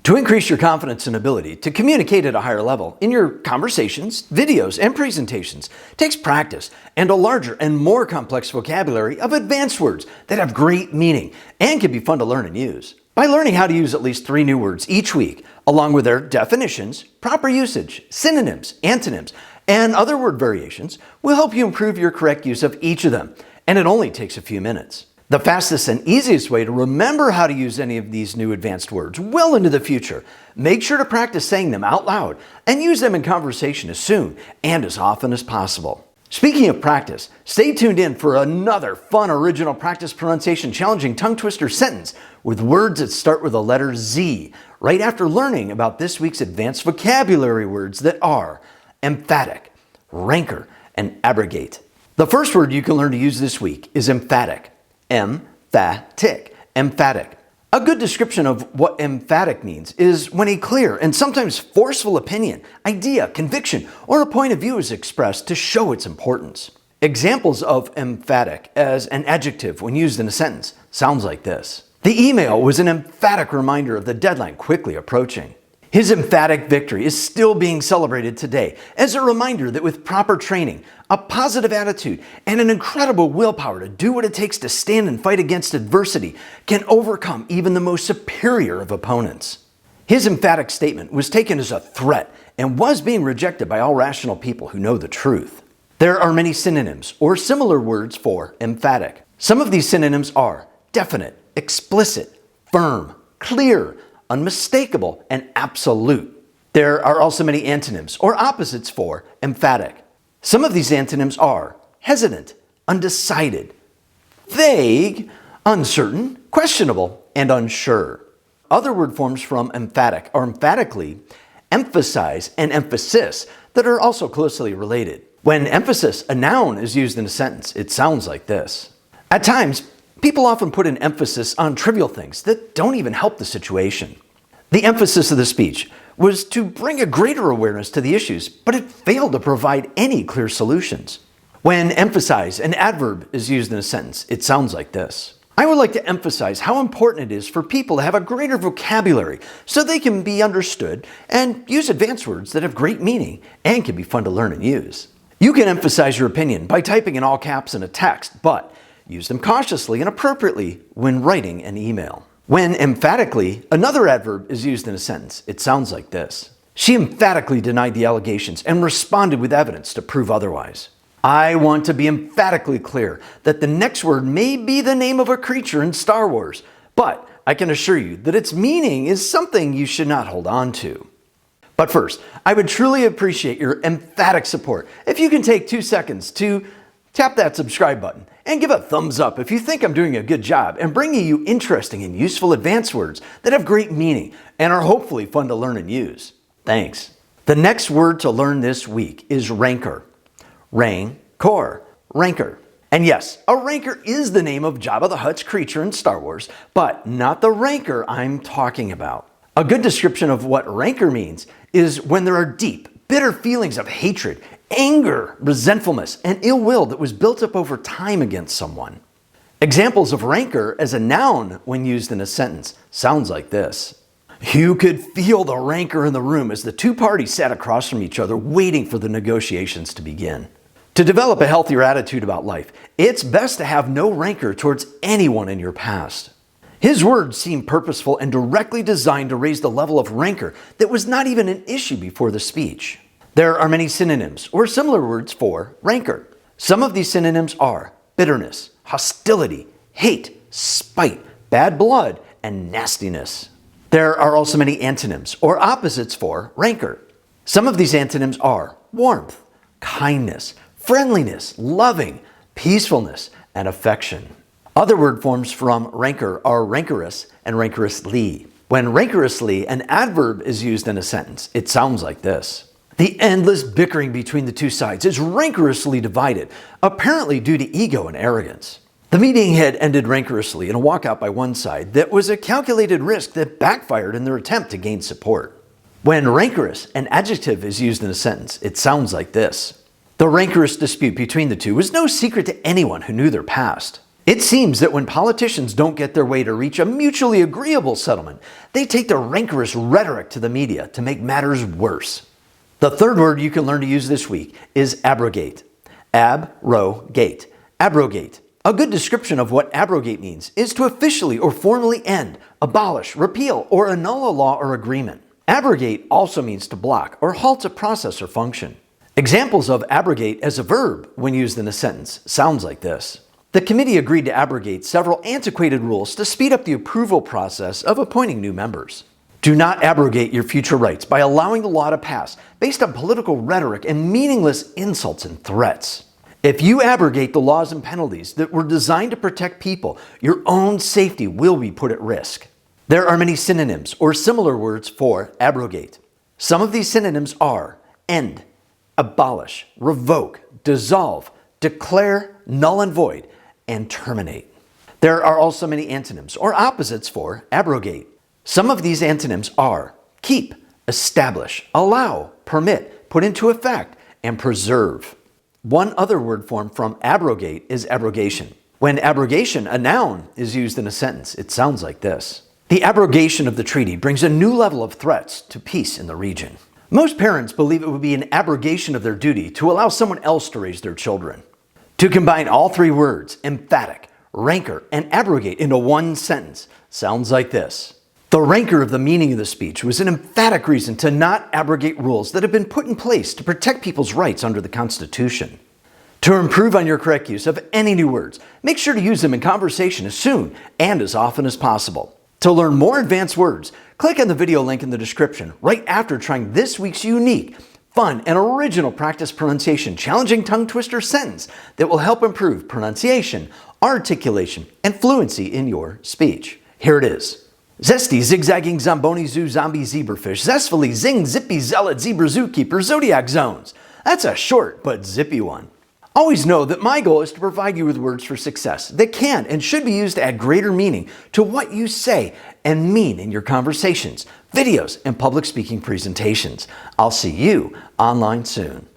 To increase your confidence and ability to communicate at a higher level in your conversations, videos, and presentations takes practice and a larger and more complex vocabulary of advanced words that have great meaning and can be fun to learn and use. By learning how to use at least 3 new words each week, along with their definitions, proper usage, synonyms, antonyms, and other word variations, will help you improve your correct use of each of them, and it only takes a few minutes. The fastest and easiest way to remember how to use any of these new advanced words well into the future, make sure to practice saying them out loud and use them in conversation as soon and as often as possible. Speaking of practice, stay tuned in for another fun original practice pronunciation challenging tongue twister sentence with words that start with the letter Z, right after learning about this week's advanced vocabulary words that are emphatic, rancor, and abrogate. The first word you can learn to use this week is emphatic. Emphatic. Emphatic. A good description of what emphatic means is when a clear and sometimes forceful opinion, idea, conviction, or a point of view is expressed to show its importance. Examples of emphatic as an adjective when used in a sentence sounds like this. The email was an emphatic reminder of the deadline quickly approaching. His emphatic victory is still being celebrated today as a reminder that with proper training, a positive attitude, and an incredible willpower to do what it takes to stand and fight against adversity can overcome even the most superior of opponents. His emphatic statement was taken as a threat and was being rejected by all rational people who know the truth. There are many synonyms or similar words for emphatic. Some of these synonyms are definite, explicit, firm, clear, unmistakable, and absolute. There are also many antonyms or opposites for emphatic. Some of these antonyms are hesitant, undecided, vague, uncertain, questionable, and unsure. Other word forms from emphatic are emphatically, emphasize, and emphasis that are also closely related. When emphasis, a noun, is used in a sentence, it sounds like this. At times, people often put an emphasis on trivial things that don't even help the situation. The emphasis of the speech was to bring a greater awareness to the issues, but it failed to provide any clear solutions. When emphasize, an adverb, is used in a sentence, it sounds like this. I would like to emphasize how important it is for people to have a greater vocabulary so they can be understood and use advanced words that have great meaning and can be fun to learn and use. You can emphasize your opinion by typing in all caps in a text, but use them cautiously and appropriately when writing an email. When emphatically, another adverb, is used in a sentence, it sounds like this. She emphatically denied the allegations and responded with evidence to prove otherwise. I want to be emphatically clear that the next word may be the name of a creature in Star Wars, but I can assure you that its meaning is something you should not hold on to. But first, I would truly appreciate your emphatic support if you can take 2 seconds to tap that subscribe button and give a thumbs up if you think I'm doing a good job and bringing you interesting and useful advanced words that have great meaning and are hopefully fun to learn and use. Thanks. The next word to learn this week is rancor. Rancor. Rancor. And yes, a rancor is the name of Jabba the Hutt's creature in Star Wars, but not the rancor I'm talking about. A good description of what rancor means is when there are deep, bitter feelings of hatred, anger, resentfulness, and ill will that was built up over time against someone. Examples of rancor as a noun when used in a sentence sounds like this. You could feel the rancor in the room as the 2 parties sat across from each other waiting for the negotiations to begin. To develop a healthier attitude about life, it's best to have no rancor towards anyone in your past. His words seem purposeful and directly designed to raise the level of rancor that was not even an issue before the speech. There are many synonyms or similar words for rancor. Some of these synonyms are bitterness, hostility, hate, spite, bad blood, and nastiness. There are also many antonyms or opposites for rancor. Some of these antonyms are warmth, kindness, friendliness, loving, peacefulness, and affection. Other word forms from rancor are rancorous and rancorously. When rancorously, an adverb, is used in a sentence, it sounds like this. The endless bickering between the 2 sides is rancorously divided, apparently due to ego and arrogance. The meeting had ended rancorously in a walkout by one side that was a calculated risk that backfired in their attempt to gain support. When rancorous, an adjective, is used in a sentence, it sounds like this. The rancorous dispute between the two was no secret to anyone who knew their past. It seems that when politicians don't get their way to reach a mutually agreeable settlement, they take their rancorous rhetoric to the media to make matters worse. The third word you can learn to use this week is abrogate. Abrogate. Abrogate. A good description of what abrogate means is to officially or formally end, abolish, repeal, or annul a law or agreement. Abrogate also means to block or halt a process or function. Examples of abrogate as a verb when used in a sentence sounds like this. The committee agreed to abrogate several antiquated rules to speed up the approval process of appointing new members. Do not abrogate your future rights by allowing the law to pass based on political rhetoric and meaningless insults and threats. If you abrogate the laws and penalties that were designed to protect people, your own safety will be put at risk. There are many synonyms or similar words for abrogate. Some of these synonyms are end, abolish, revoke, dissolve, declare null and void, and terminate. There are also many antonyms or opposites for abrogate. Some of these antonyms are keep, establish, allow, permit, put into effect, and preserve. One other word form from abrogate is abrogation. When abrogation, a noun, is used in a sentence, it sounds like this. The abrogation of the treaty brings a new level of threats to peace in the region. Most parents believe it would be an abrogation of their duty to allow someone else to raise their children. To combine all three words, emphatic, rancor, and abrogate into one sentence sounds like this. The rancor of the meaning of the speech was an emphatic reason to not abrogate rules that have been put in place to protect people's rights under the Constitution. To improve on your correct use of any new words, make sure to use them in conversation as soon and as often as possible. To learn more advanced words, click on the video link in the description right after trying this week's unique, fun, and original practice pronunciation challenging tongue twister sentence that will help improve pronunciation, articulation, and fluency in your speech. Here it is. Zesty, zigzagging, zomboni, zoo, zombie, zebrafish, zestfully, zing, zippy, zealot, zebra, zookeeper, zodiac zones. That's a short but zippy one. Always know that my goal is to provide you with words for success that can and should be used to add greater meaning to what you say and mean in your conversations, videos, and public speaking presentations. I'll see you online soon.